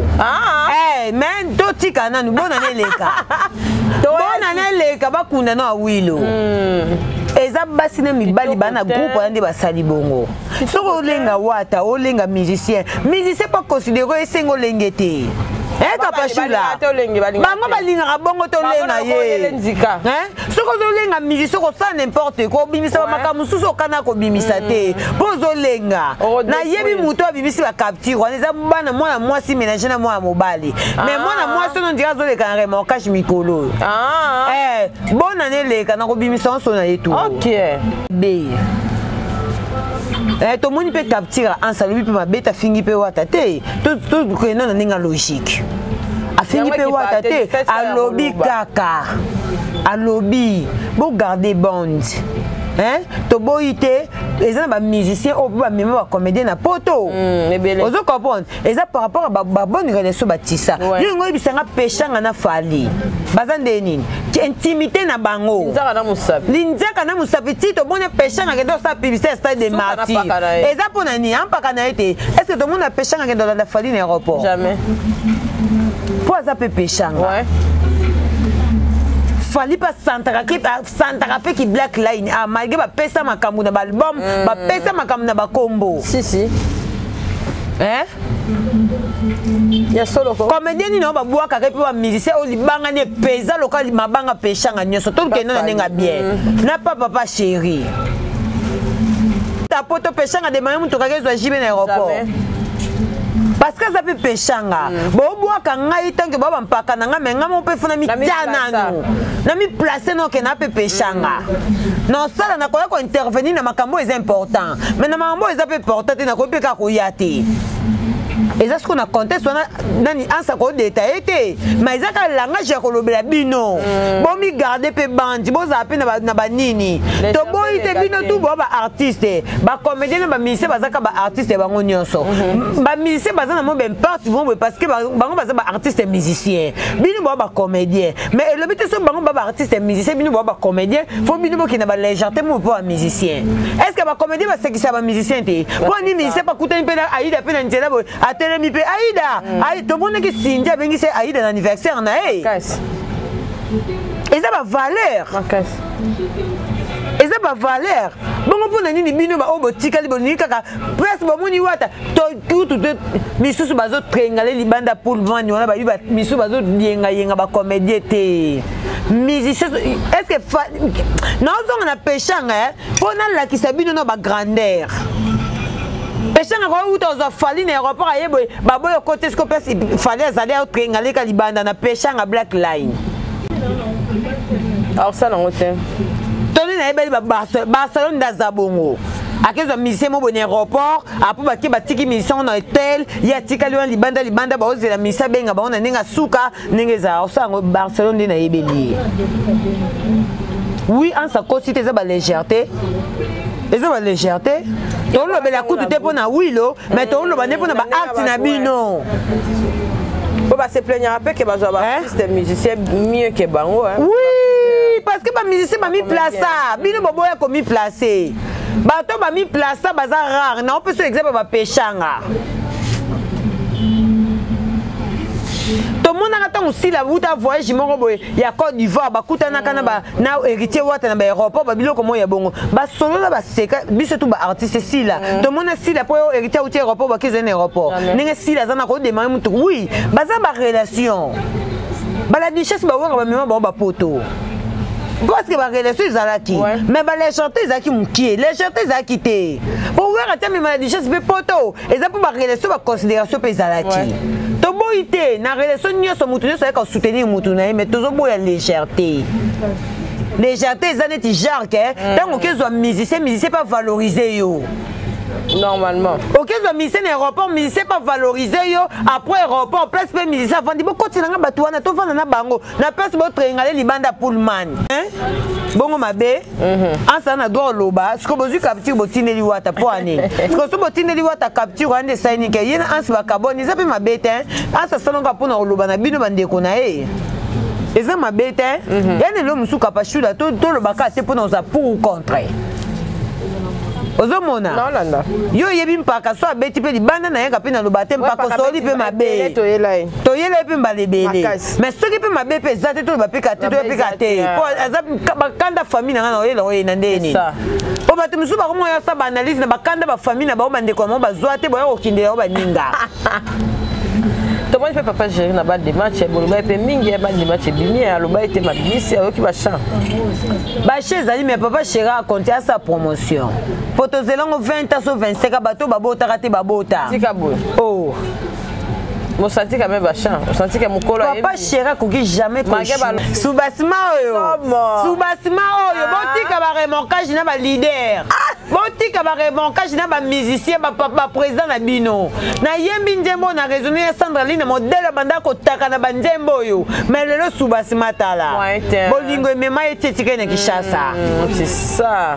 Eh, mais totika nanu bona neleka. Bona neleka bakunda na wilo. Eza basi na mibali bana groupe ande basali bongo. Soko olenga wata, olenga musicien. Musicien pas considéré esengo lengete. Eh Kapashula. Bango balinga bongo to lenga ye. Hein? Soko zolenga musicien ko ça n'importe quoi, bimisa makamu suso kana ko bimisa te. Pozo lenga. Na yebi muto bimisi ba capture, on eza bana mwana mwasi ménager na mwana mobali. Mais mwana mwasi no ndira zo le kan remorquage mikolo. Eh, bona neleka na ko bimisa so na yetu. OK. B. To moni pe capture en salubi pe mabeta fingi pe wata te. To kena na ninga logique. A fingi pe wata te, a lobby kaka. A lobby, bo garder bond. Hein? To boite, les gens ba musiciens ou ba même ba comédien na poto. Ozo comprendre. Et ça par rapport à ba bonne relation batissa. Yo ngo bisanga pechanga na fali. Bazande nini? Intimité na bango. Linzaka na musapi. Linzaka na musapi to bonne pechanga ke do sa publicité stade de martyrs. Et ça pour nani ampaka na été. Est-ce que tout le monde a pechanga ke dans la fali na aéroport? Jamais. Pour ça peut pechanga. Ouais. Fali pas Santarape qui black line ah malgré ba pesa makambu na album ba pesa makambu na ba combo si hein ya solo ko comédien ni no ba bwaka ke pe ba musicien o libanga ne pesa local mabanga peshanga nyoso to ke na nenga bien na papa chéri ta poto peshanga de mamu to ka kezo jibe na aéroport. Parce que ça peut péchanga. Bon bois quand ngai tant que baba mpaka na nga menga mo pe fona mi tana no. Na mi placer no ke na pe péchanga. Non ça na ko intervenir na makambo est important. Mais na makambo est important na ko pe ka ko yate. Et ça ce qu'on a compté soit nani ansa ko détaillé mais ça ka langage ko lobela bino. Bon mi garder pe bandi bo za pe na ba nini. To boy te bino tout ba artiste, ba comédien ba musicien ba zaka ba artiste ba ngonyonso. Ba musicien ba na mo ben parti bon parce que ba za ba artiste musicien. Bino ba comédien. Mais le but so ba artiste musicien bino ba comédien, faut bino bo ki na ba légèreté mo pour musicien. Est-ce que ba comédien ba c'est qui ça ba musicien te? Pour ni musicien pas coûter un peu aïda pe na ntela bo telemi pe Aïda. Aïda, tout le monde qui signe avec c'est Aïda l'anniversaire na eh. Et ça va valeur. Et ça va valeur. Bon pour nani ni bino ba obotika liboni kaka presque ba moni wata tout misusu bazo trengale libanda pour vendre on ba misusu bazo yenga ba comédie té musicien est-ce que non on a péchanga pour na la kisabino no ba grandeur péchanga ko uto za fali na aéroport ayebo baboyo côté ce que fallait aller au trengale ka libanda na péchanga black line. Alors ça non hôtel. Tony na ebeli Barcelone d'Azabongo. Akezo musicien mo bon aéroport, apo ba ke batiki musicien na hôtel, ya tika lion libanda ba ozela musicien benga ba ona ninga suka ningeza osango Barcelone na ebeli. Oui, en sa cosité ça ba légèreté. Et ça ba légèreté. To lo bela kutu te pona wilo, mais to lo ba ne pona ba art na bino. On va se plaindre un peu que les artistes musiciens mieux que Bango. Oui, parce que les musiciens sont mis placés. Bino Bobo est mis placé. Bato ba mis placé, bazar rare. Na on peut se exemple ba pechanga. Tout le monde a aussi la route à voyage moko boy. Il y a Côte d'Ivoire, ba kutana kana ba na héritier wata na ba aéroport ba biloko mo ya bongo. Ba solo la ba seka biso tout ba artiste si là. Tout le monde si la pour héritier ou aéroport ba kizen aéroport. Ninga si la zana ko demander mutu. Oui, ba za ba relation. Ba la duchesse ba wa ba mema ba poto. Parce que la relation est zalaki. Mais les chanter zaki moukié, les chanter zaki té. Pour voir attends mais la duchesse be poto. Et ça pour la relation ba considération pe zalaki. To boité na relation nyoso mutu nyoso ka soutenir mutu na mais tozo boya légèreté. Légèreté ça n'est genre que tant que zo musicien pas valoriser yo. Normalement. Ok, zo musicien aéroport musicien pas valorisé yo après aéroport place pe musicien avant di bo continue nga batuana to vana na bango na place bo trengale libanda pullman. Hein? Bongo mabe. Ansa na do loba, ce que bozu capture botine liwata po ani. Ce que so botine liwata capture ande saini ke yena ansa ba carbone za pe mabe te. Ansa salonga po na loba na bino bandeko na e. Eza mabe te. Yene lo musu kapashula to loba ka te po na za pour ou contre. Ozomona yo yebi mpaka so abeti pe libanda na yaka pe na lobate mpaka so li pe mabe to yela pe mbalebele mais soki pe mabe pe zate to ba pe ka te to pe ka te po azab bakanda famille na oyela oyena ndeni po batu musu ba ko moya sa ba analyse na bakanda ba famille na ba bande ko mo ba zoate boya okinde yo ba ninga. Tout le monde fait papa gérer na bas des matchs, bon ba pe mingi ba des matchs bimi a loba était ma bisi a ki ba chant. Ba chez ali mais papa chéra a compté à sa promotion. Poto zelongo 20 à 25 bateau babota raté babota. Tika boy. Oh. Mo senti quand même ba chant. On senti que mon colo papa chéra koki jamais ko. Soubasima oyo. Soubasima oyo botika ba remorquage na ba leader. Botika ba remorquage na ba musicien ba papa président na bino. Na yembi nzembo na raisonner ya Sandraline modèle banda ko taka na banzembo yo. Mais lelo soubasima tala. Bolingo mema etetika na Kishasa. C'est ça.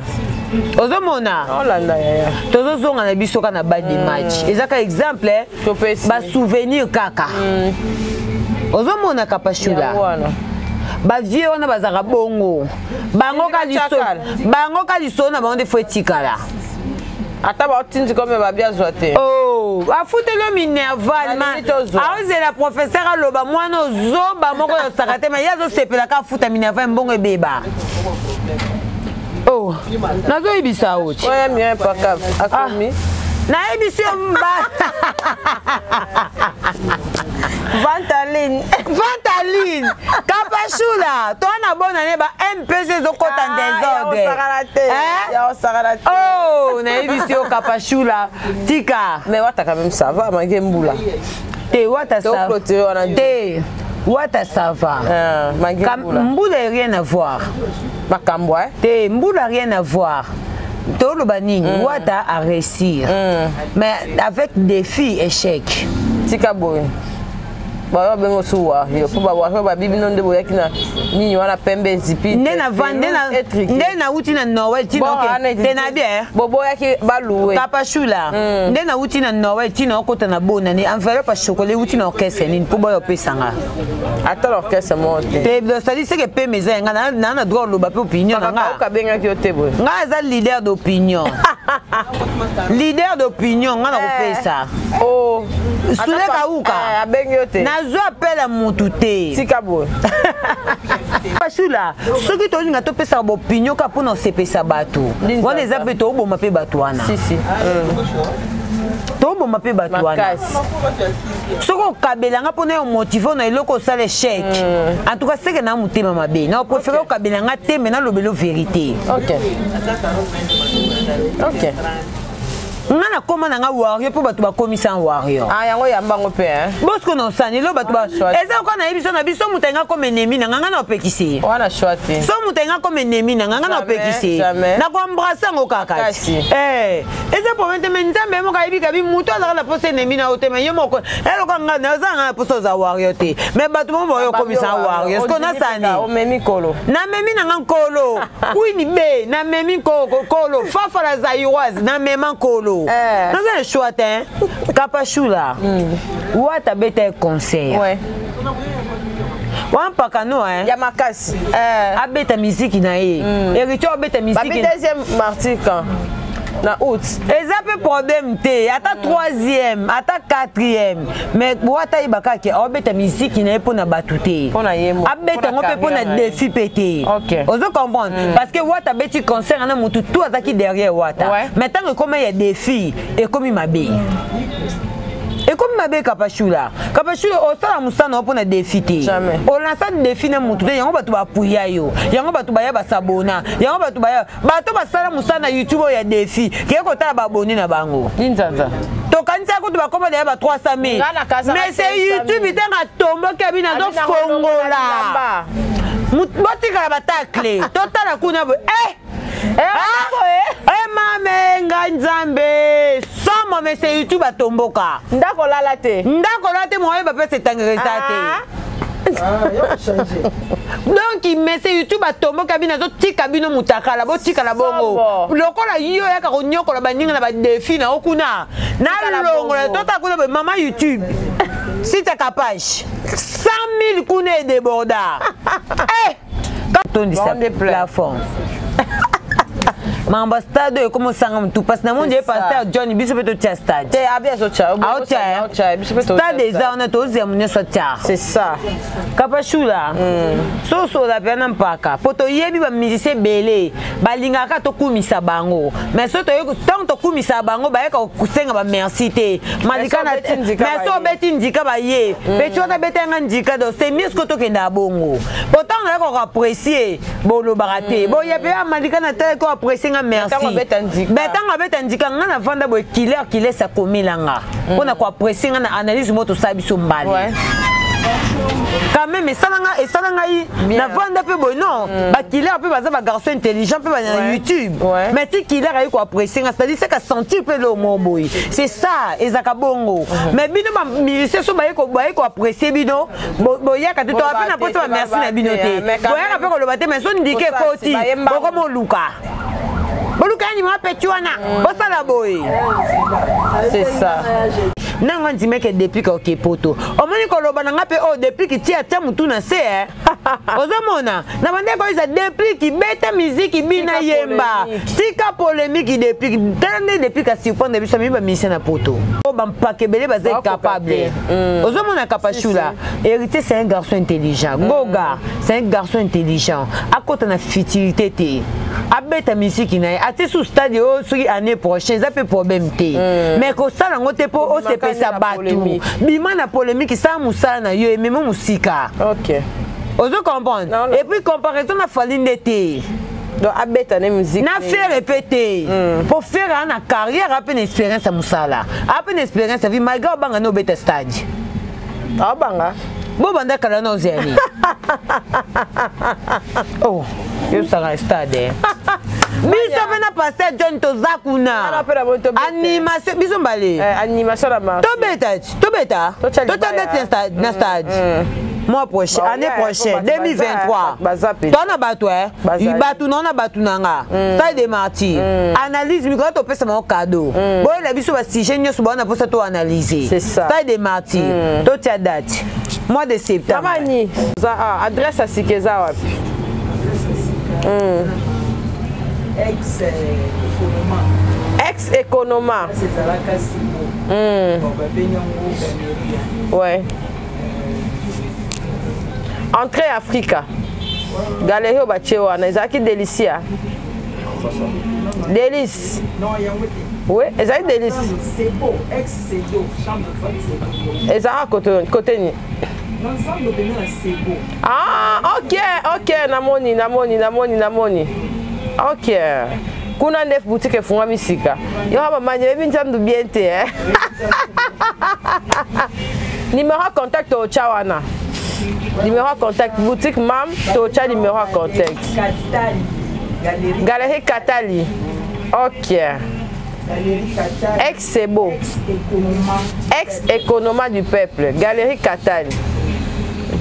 Ozomona Olanda ya tozo zonga na biso kana ba di match ezaka exemple ba souvenir kaka ozomona kapashula ba vieux wana bazaka bongo bango ka liso na bango de foetikala ata ba otindi comme ba bia zoate oh afutelo minerval man aoze la professeur aloba mwana ozoba moko yo sakate mais yazo sepela ka futa minerval mbongo ebeba. Oh, nazo ibisa oti. Ouais, bien pas cap. Akomi. Na ibisi mba. Vantaline. Kapashula. Toi na bona ne ba MPC zo kota désordre. Ya sagalate. Oh, na ibisi o kapashula. Tika. Mais wata quand même ça va ma gembula. Te wata ça. Te wata ça va. Mboula rien à voir. Makamboa. Te mboula rien à voir. Tolo banini wata à réussir. Mais avec défi échec. Tika boy. Ba bengo suwa yo po ba bibi non de boya kina nini wana pembe zipi ndena ndena uti na Norway tino ke tena bien bobo yaki baluwe kapashula ndena uti na Norway tino okota na bona ni enveloppe pa chocolat uti na orchestre nini po boya pesanga ata l'orchestre monte te ça dit c'est que pe meza nga na droit lo ba pe opinion nga ka benga ki otebo nga za leader d'opinion leader d'opinion nga na ko pesa oh Sule Kauka. Nazwa appela mutu te. Sikabo. Pachula, soki to linga to pesa opinion ka pona sepesa bato. Wana ezape to oboma pe bato wana. Si. To oboma pe bato wana. Soko kabelanga pona yo motiver na eloko sale chèque. En tout cas c'est que na mutema mabe. Na préférer kabelanga te mais na lobelo vérité. OK. Ngana koma na nga warrior po bato ba komisa warrior. Ah yango yambango pe hein. Bosko no sani lo bato ba. Eza ko na ebiso na biso mutenga ko menemi na ngana opekisi. Wana shwati. So mutenga ko menemi na ngana opekisi. Na ko embrasser ngo kaka. Eza po mente nzambe mo ka ebika bi muto za la pose enemi na otema yo moko. Elo ko ngana za nga poso za warrior te. Mais bato mo yo komisa warrior. Sko na sani. O memi kolo. Na memi na nkolo. Queen B na memi kolo. Fafara za Iwaz na mema kolo. Dans un choix, Kapachula, où a ta bête concert? Ouais. Wan pakano hein. Yamakasi. Abeta musique na ye. Héritier abeta musique. Babi deuxième mardi quand? Na août. Ezape problème te. Ata troisième, ata quatrième. Mais wata ibaka ke abeta musique na ye pona batute. Pona yemo. Abeta ngope pona défi pété. OK. Ozo comprendre parce que wata beti concert na mutu tout azaki derrière wata. Maintenant que comme il y a défi et comme il m'a bé. Et comme ma belle Kapachula, au sala musana on a défité. Jamais. On a ça défi na mutu yango batu ba puya yo. Yango batu ba ya ba sabona. Yango batu ba ya bato ba sala musana YouTube ya défi. Ke ko tala ba abonné na bango. Ninzanza. To kanisa ko ba koma ya ba 300,000. Mais c'est YouTube itanga tombo ke bina do fongola. Mutika ba takle. Totala kuna mame nganzambe somo mais c'est YouTube atomboka ndako lala te moye ba pese tangresa te donc mais c'est YouTube atomboka bina zo tika bino mutakala bo tika la bongo lokola yo ya ka konyokola baninga na ba défi na okuna na longola tota kuna mama YouTube si tu es capable 100,000 kuna et déborda quand on dit ça plateforme ma ambassade est comme ça tout parce que mon Dieu pasteur Johnny biso peut te stade te abia so cha biso peut stade des on est aux amis so cha c'est ça Kapachula so la pena mpaka poto yebi ba musicien belé balingaka to kumisa bango mais so to tant to kumisa bango ba ka kusenga ba merci te malika na mais so beti ndika ba ye pe chota betenga ndika do c'est mieux que to kenda bongo pourtant on ko apprécier bolo barate bo yebi malika na te ko apprécier merci. Betanga betandika ngana vanda bo killer qui laisse komilanga. Pona ko apprécier ngana analyse moto sabiso mbali. Quand même et ça na vanda pe bo non. Ba killer pe baza ba garçon intelligent pe ba na YouTube. Mais ti killer ayi ko apprécier ngana c'est-à-dire c'est ka sentir pe le mo boy. C'est ça ezaka bongo. Mais bino ba musicien so ba ko apprécier bino. Bo ya ka to pe na poste ba merci na bino te. Bo ya ka pe ko lo bate mais so ndike koti. Bo ko mo luka. Bolukani mwa petuana bosala boy c'est ça nanga ndime ke depuis ko kepoto omoni ko loba nanga pe o depuis ki tia mutu na se ozomona na bande ko isa depuis ki beta musique bina yemba tika polémique depuis ka surprendre biso mi ba mission na poto o ba mpake belé ba zé capable ozomona Kapachula héritier c'est un garçon intelligent Goga c'est un garçon intelligent à côté na futilité te abeta musique na ati sous stade sur année prochaine ça peut problème te mais ko sala ngote po o se pesa batu bima na polémique ça musala na yo même musika OK ozo comprendre et puis comparaison na falinde te donc abeta na musique na faire répéter pour faire une carrière après une expérience à musala après une expérience vie malgré banga no beta stade banga bo banda kala no zeni oh yo sera stade biso pena pasteur John Tozakuna animation biso mbale animation la marche to beta na stade mois prochain année prochaine 2023 tona bato batu nona batu nanga stade de martyr analyse miko to pesa ma cadeau boy la biso ba sujet nyoso bona posa to analyser stade de martyr to tia date mois de septembre Kamani adresse à Sikeza wapi Ex-Economa. Ouais. Entrée Africa. Galerie au Bachewa, Nezaki Delicia. Délice. Oui, Ezaki Délice. C'est beau, ex-Sedo, chambre de Ezara côté. Ah, ok, namoni. Ok. Kuna ndef boutique funga misika. Yo haba manje bintandu bien te. Numéro contact au Chawana. Numéro contact boutique mam to cha numéro contact. Galerie Katali. Ok. Ex c'est beau. Ex-Economa du peuple. Galerie Katali.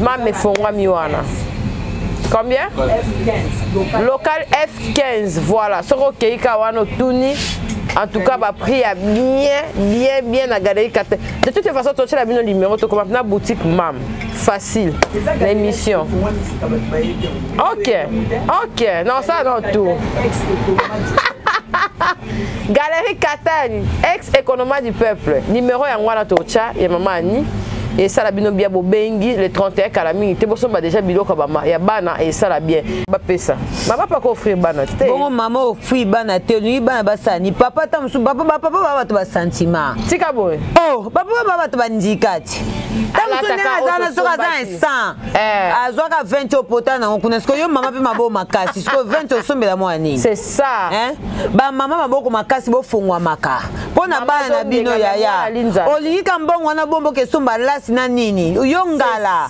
Mam funga miwana. Combien? F15. Local F15, voilà. Ce que Kawano Tuni, en tout cas, va prix à bien à Galerie Katali. De toute façon, tu as le numéro, tu commences la boutique MAM. Facile. L'émission. Ok. Non, ça, non, tout. Galerie Katali, ex-Economa du peuple. Numéro Yangwana Tocha, Yamamani. Et ça la bino bien bobengi le 31 kalami te boso ba déjà biloko ba ya bana et ça la bien ba pesa maman pas offrir bana te bon maman offrir bana te ni bana basani papa tamsu papa ba to ba sentiment tika boy oh papa ba to ba ndikati tamsu ne azana soka za 100 azwaka 20 opota na kuna sko yo mama pe mabo makasi sko 20 osombela mwani c'est ça hein ba mama maboko makasi bo fungwa maka pona bana na bino ya olika mbongo na bombo ke somba na nini yongala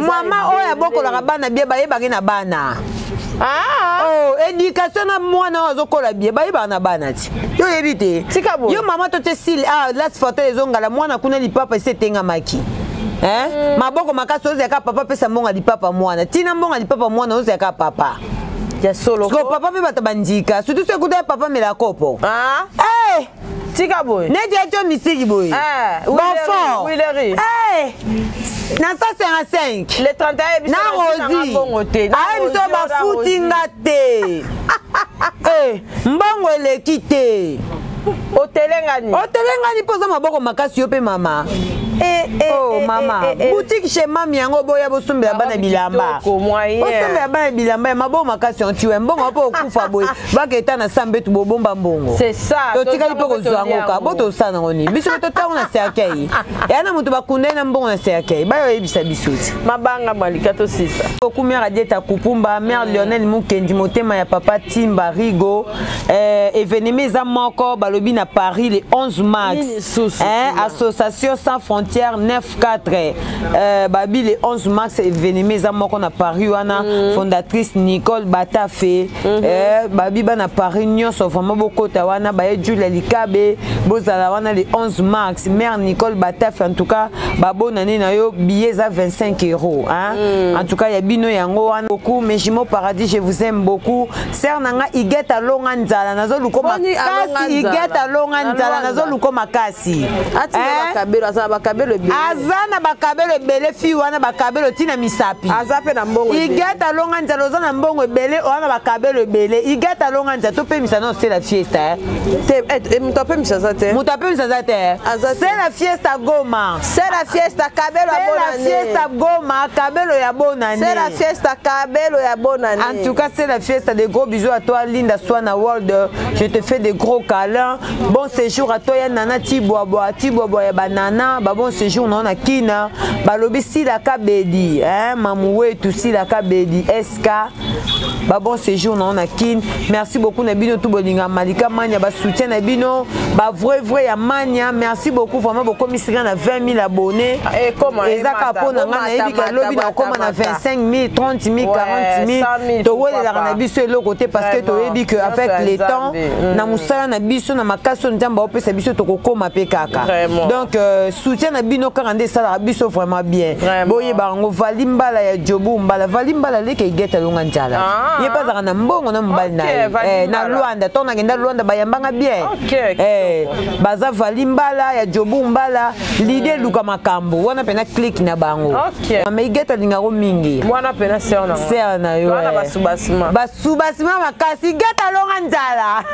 mama oya bokola bana bie bayebaki na bana oh éducation na mwana azokola bie bayeba na bana ti yo yebite yo mama to te sil las photo ezongala mwana kuna lipapa esetenga maki maboko makasi ozeka papa pesa mbonga lipapa mwana tina mbonga lipapa mwana ozeka papa ya solo ko papa pe batabandika surtout ce kuda papa mela kopo tika boy neti acho misiki boy bon Willery na 155 le 31 na Rosie biso bafutinga te mbongo eleki te otelengani poza maboko makasi yo pe mama oh mama boutique chez mami yango boya bosumbela bana bilamba bosumbela bana bilamba mabo makasi on tuwe mbongo po okufa boy baketa na sambe tu bobomba mbongo c'est ça totikali po kozwangoka boto sana ngoni biso to tango na serkei yana mutu bakundai na mbongo na serkei bayo yebisa bisoti mabanga malika to sisa beaucoup mère Adieta Kupumba mère Lionel Mukendi motema ya papa Timba Rigo événement za moko balobi na Paris le 11 mars association sans frontières 9-4 babi le 11 mars événement za moko na Paris wana fondatrice Nicole Batafe babi ba na Paris nyonso vraiment bokota wana ba Julia Likabe bozala wana le 11 mars mère Nicole Batafe en tout cas babonane na yo billet za 25 €. En tout cas, il y a bino yango wana beaucoup mais Jimo Paradis je vous aime beaucoup. Ser nanga igeta longa nzala nazo luko makasi igeta longa nzala nazo luko makasi. Bakabelo azana bakabelo bele. Azana bakabelo bele fi wana bakabelo tina misapi. Azape na mbongo. Igeta longa nzala ozana mbongo bele wana bakabelo bele igeta longa nzala to pe misano c'est la fiesta. Mutope misazate. Mutope misazate. C'est la fiesta Goma. C'est la fiesta Kabelo C'est la fiesta Goma Kabelo ya bonne année. C'est la fiesta Kabelo ya bonne année. En tout cas, c'est la fiesta. Des gros bisous à toi, Linda Swana World. Je te fais des gros câlins. Bon séjour à toi, Nana Tiboabo ya banana. Bon séjour, non, na Kina. Balobi si la kabedi. Mamoué, tout si la kabedi. SK. Bon séjour, non, na Kin. Merci beaucoup, Nabino Toubolinga Malika Mania. Soutien Nabino. Vrai, ya Mania. Merci beaucoup, vraiment, beaucoup. Misrian a 20 000 abonnés. Et comment? Et Zakapo, na lobby na koma na 25 000, 30 000, 40 000. To wole la na biso le côté parce que to yebi que avec les temps na musala na biso na makaso nzamba opesa biso to kokoma pe kaka. Donc soutien na bino karande sala biso vraiment bien. Boye bango valimbala ya jobu mbala valimbala leke igeta longa njala. ye pas na mbongo na mobali na na Luanda to na kenda Luanda bayambanga bien baza vali mbala ya jobu mbala l'idée luka makambo wana pena click na bango mais igeta lingako mingi mwana pena ser na yo wana basubasima makasi geta longa nzala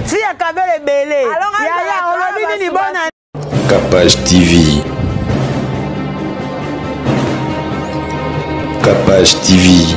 si akabele bele ya olobi nini bona Capage TV. Capage TV.